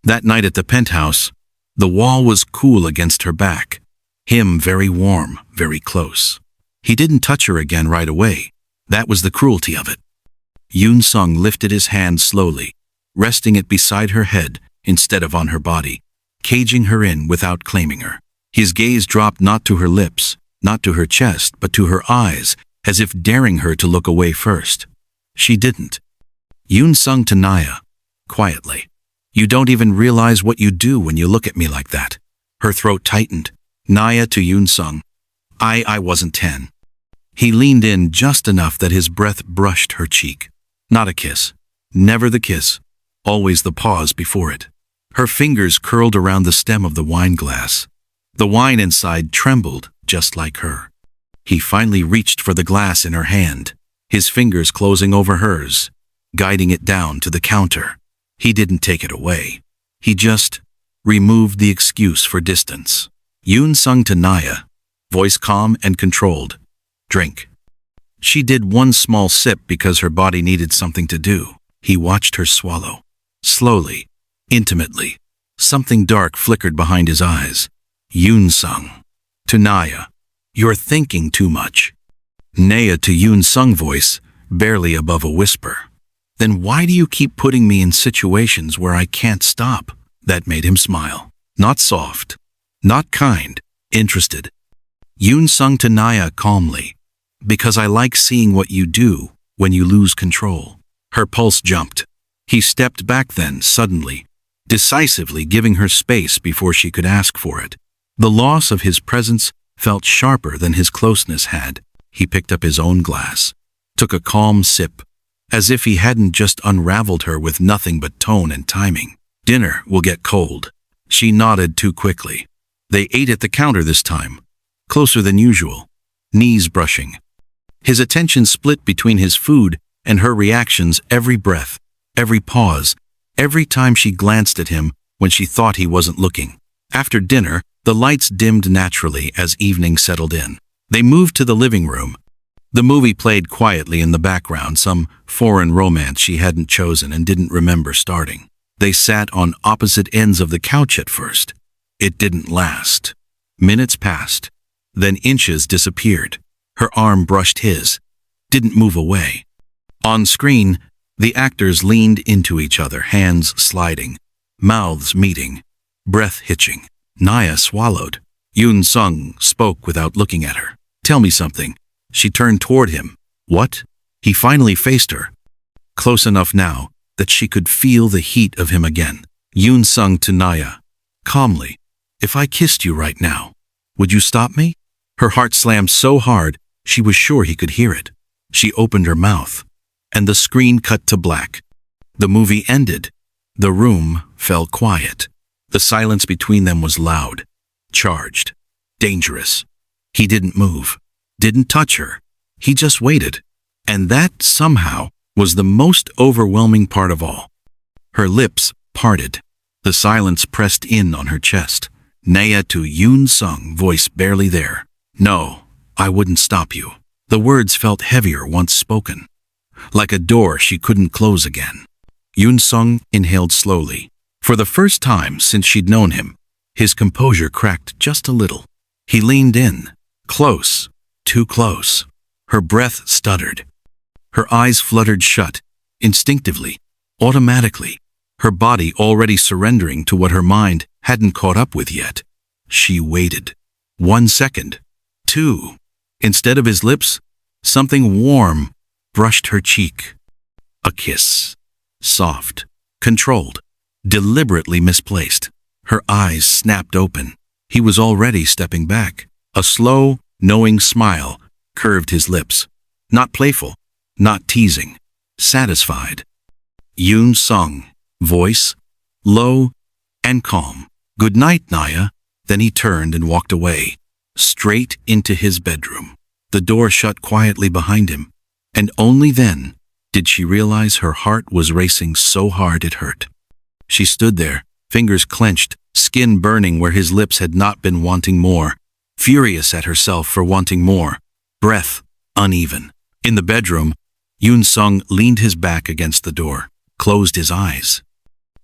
That night at the penthouse, the wall was cool against her back, him very warm, very close. He didn't touch her again right away. That was the cruelty of it. Yoon-sung lifted his hand slowly, resting it beside her head instead of on her body, caging her in without claiming her. His gaze dropped not to her lips, not to her chest, but to her eyes, as if daring her to look away first. She didn't. Yoon-sung to Naya, quietly. "You don't even realize what you do when you look at me like that." Her throat tightened. Naya to Yoon-sung, I wasn't 10. He leaned in just enough that his breath brushed her cheek. Not a kiss. Never the kiss. Always the pause before it. Her fingers curled around the stem of the wine glass. The wine inside trembled just like her. He finally reached for the glass in her hand, his fingers closing over hers, guiding it down to the counter. He didn't take it away. He just removed the excuse for distance. Yoon-sung to Naya, voice calm and controlled. "Drink." She did one small sip because her body needed something to do. He watched her swallow. Slowly, intimately. Something dark flickered behind his eyes. Yoon-sung. To Naya, "You're thinking too much." Naya to Yoon-sung, voice barely above a whisper. "Then why do you keep putting me in situations where I can't stop?" That made him smile. Not soft, not kind, interested. Yoon-sung to Naya calmly, "Because I like seeing what you do when you lose control." Her pulse jumped. He stepped back then, suddenly, decisively giving her space before she could ask for it. The loss of his presence felt sharper than his closeness had. He picked up his own glass, took a calm sip, as if he hadn't just unraveled her with nothing but tone and timing. "Dinner will get cold." She nodded too quickly. They ate at the counter this time, closer than usual, knees brushing. His attention split between his food and her reactions every breath, every pause, every time she glanced at him when she thought he wasn't looking. After dinner, the lights dimmed naturally as evening settled in. They moved to the living room. The movie played quietly in the background, some foreign romance she hadn't chosen and didn't remember starting. They sat on opposite ends of the couch at first. It didn't last. Minutes passed. Then inches disappeared. Her arm brushed his, didn't move away. On screen, the actors leaned into each other, hands sliding, mouths meeting, breath hitching. Naya swallowed. Yoon-sung spoke without looking at her. "Tell me something." She turned toward him. "What?" He finally faced her, close enough now that she could feel the heat of him again. Yoon-sung to Naya, calmly, "If I kissed you right now, would you stop me?" Her heart slammed so hard she was sure he could hear it. She opened her mouth, and the screen cut to black. The movie ended. The room fell quiet. The silence between them was loud, charged, dangerous. He didn't move, didn't touch her. He just waited. And that, somehow, was the most overwhelming part of all. Her lips parted. The silence pressed in on her chest. Naya to Yoon-sung, voice barely there. "No, I wouldn't stop you." The words felt heavier once spoken, like a door she couldn't close again. Yoon-sung inhaled slowly. For the first time since she'd known him, his composure cracked just a little. He leaned in, close, too close. Her breath stuttered. Her eyes fluttered shut, instinctively, automatically, her body already surrendering to what her mind hadn't caught up with yet. She waited. 1 second. 2. Instead of his lips, something warm brushed her cheek. A kiss. Soft, controlled, deliberately misplaced. Her eyes snapped open. He was already stepping back. A slow, knowing smile curved his lips. Not playful, not teasing, satisfied. Yoon-sung, voice low and calm. "Good night, Naya." Then he turned and walked away, straight into his bedroom. The door shut quietly behind him, and only then did she realize her heart was racing so hard it hurt. She stood there, fingers clenched, skin burning where his lips had not been, wanting more, furious at herself for wanting more, breath uneven. In the bedroom, Yoon-sung leaned his back against the door, closed his eyes.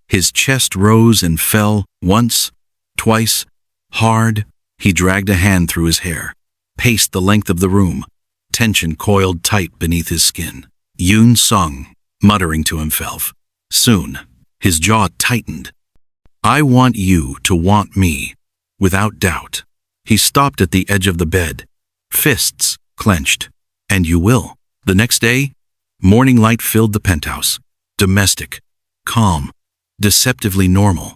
His chest rose and fell, once, twice, hard. He dragged a hand through his hair, paced the length of the room, tension coiled tight beneath his skin. Yoon-sung, muttering to himself. Soon, his jaw tightened. I want you to want me, without doubt. He stopped at the edge of the bed, fists clenched. And you will. The next day, morning light filled the penthouse. Domestic, calm, deceptively normal.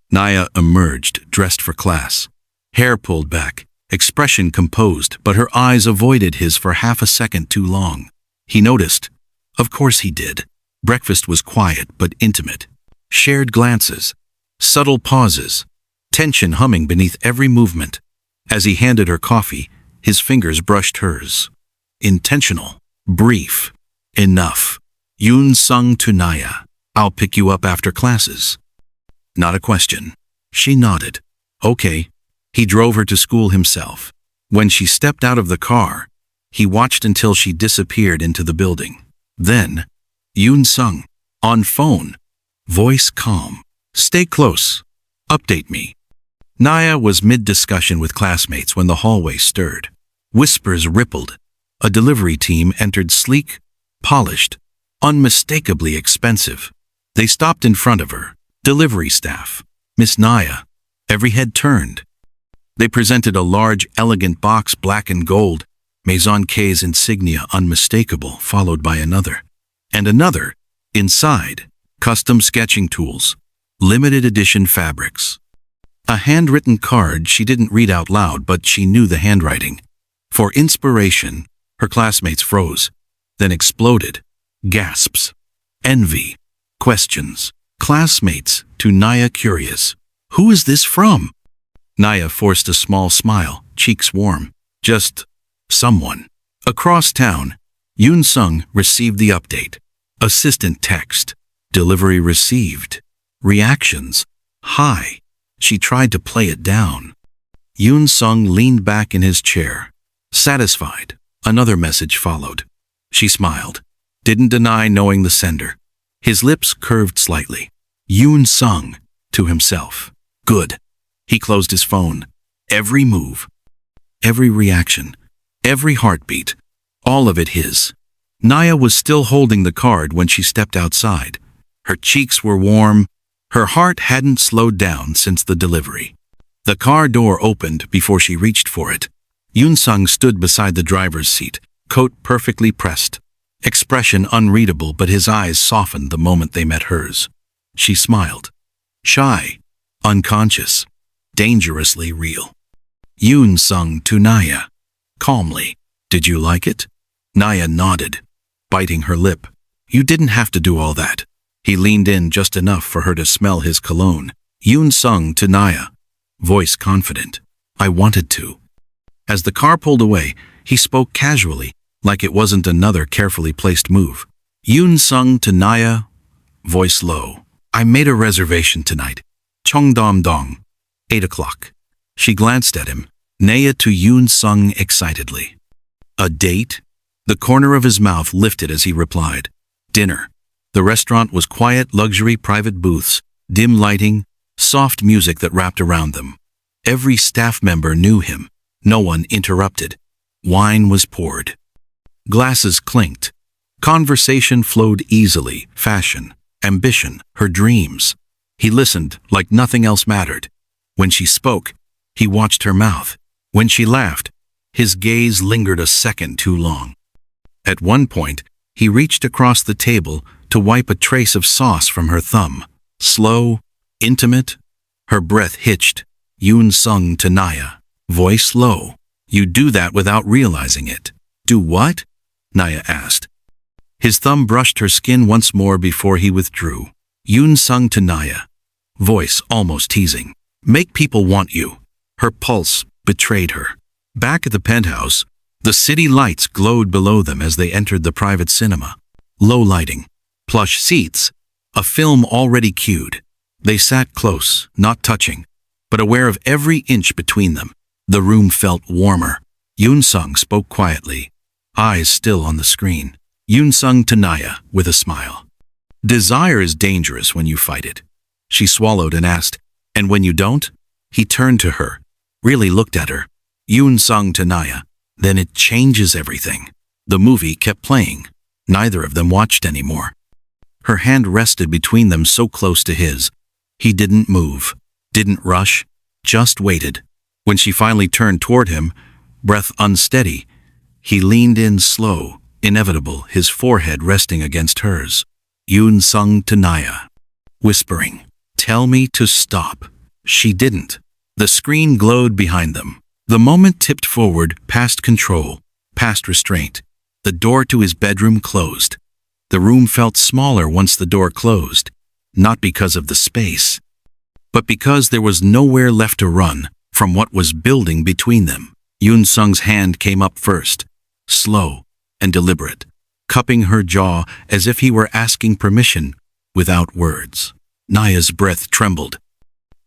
Naya emerged, dressed for class. Hair pulled back, expression composed, but her eyes avoided his for half a second too long. He noticed. Of course he did. Breakfast was quiet but intimate. Shared glances, subtle pauses, tension humming beneath every movement. As he handed her coffee, his fingers brushed hers. Intentional, brief, enough. Yoon-sung to Naya. I'll pick you up after classes. Not a question. She nodded. Okay. He drove her to school himself. When she stepped out of the car, he watched until she disappeared into the building. Then, Yoon-sung, on phone, voice calm. Stay close. Update me. Naya was mid-discussion with classmates when the hallway stirred. Whispers rippled. A delivery team entered sleek, polished, unmistakably expensive. They stopped in front of her. Delivery staff. Miss Naya. Every head turned. They presented a large, elegant box, black and gold, Maison K's insignia unmistakable, followed by another. And another, inside, custom sketching tools, limited edition fabrics. A handwritten card she didn't read out loud, but she knew the handwriting. For inspiration, her classmates froze, then exploded. Gasps, envy, questions. Classmates, to Naya curious. Who is this from? Naya forced a small smile, cheeks warm. Just someone. Across town, Yoon-sung received the update. Assistant text. Delivery received. Reactions. High. She tried to play it down. Yoon-sung leaned back in his chair. Satisfied. Another message followed. She smiled. Didn't deny knowing the sender. His lips curved slightly. Yoon-sung, to himself. Good. He closed his phone. Every move, every reaction, every heartbeat, all of it his. Naya was still holding the card when she stepped outside. Her cheeks were warm. Her heart hadn't slowed down since the delivery. The car door opened before she reached for it. Yoon-sung stood beside the driver's seat, coat perfectly pressed. Expression unreadable, but his eyes softened the moment they met hers. She smiled. Shy, unconscious, dangerously real. Yoon-sung to Naya. Calmly. Did you like it? Naya nodded, biting her lip. You didn't have to do all that. He leaned in just enough for her to smell his cologne. Yoon-sung to Naya. Voice confident. I wanted to. As the car pulled away, he spoke casually, like it wasn't another carefully placed move. Yoon-sung to Naya. Voice low. I made a reservation tonight. Cheongdam-dong. 8 o'clock. She glanced at him. Naya to Yoon-sung excitedly. A date? The corner of his mouth lifted as he replied. Dinner. The restaurant was quiet, luxury private booths, dim lighting, soft music that wrapped around them. Every staff member knew him. No one interrupted. Wine was poured. Glasses clinked. Conversation flowed easily. Fashion, ambition, her dreams. He listened like nothing else mattered. When she spoke, he watched her mouth. When she laughed, his gaze lingered a second too long. At one point, he reached across the table to wipe a trace of sauce from her thumb. Slow, intimate, her breath hitched. Yoon-sung to Naya. Voice low. You do that without realizing it. Do what? Naya asked. His thumb brushed her skin once more before he withdrew. Yoon-sung to Naya. Voice almost teasing. Make people want you. Her pulse betrayed her. Back at the penthouse, the city lights glowed below them as they entered the private cinema. Low lighting, plush seats, a film already cued. They sat close, not touching, but aware of every inch between them. The room felt warmer. Yoon-sung spoke quietly, eyes still on the screen. Yoon-sung to Naya with a smile. Desire is dangerous when you fight it. She swallowed and asked, "And when you don't?" He turned to her, really looked at her. Yoon-sung to Naya. "Then it changes everything." The movie kept playing. Neither of them watched anymore. Her hand rested between them so close to his. He didn't move, didn't rush, just waited. When she finally turned toward him, breath unsteady, he leaned in slow, inevitable, his forehead resting against hers. Yoon-sung to Naya, whispering, "Tell me to stop." She didn't. The screen glowed behind them. The moment tipped forward, past control, past restraint. The door to his bedroom closed. The room felt smaller once the door closed, not because of the space, but because there was nowhere left to run from what was building between them. Yoon-sung's hand came up first, slow and deliberate, cupping her jaw as if he were asking permission without words. Naya's breath trembled.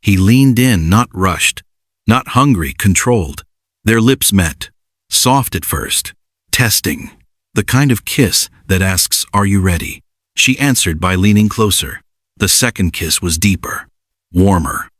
He leaned in, not rushed, not hungry, controlled. Their lips met, soft at first, testing, the kind of kiss that asks, "Are you ready?" She answered by leaning closer. The second kiss was deeper, warmer.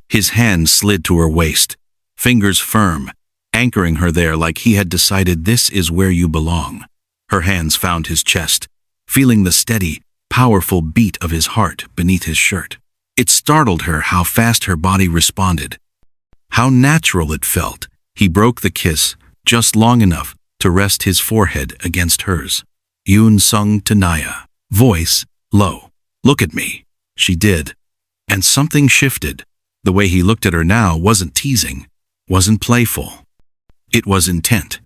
His hand slid to her waist, fingers firm, anchoring her there like he had decided, "This is where you belong." Her hands found his chest, feeling the steady, powerful beat of his heart beneath his shirt. It startled her how fast her body responded, how natural it felt. He broke the kiss just long enough to rest his forehead against hers. Yoon-sung to Naya, voice low. "Look at me." She did. And something shifted. The way he looked at her now wasn't teasing, wasn't playful. It was intent.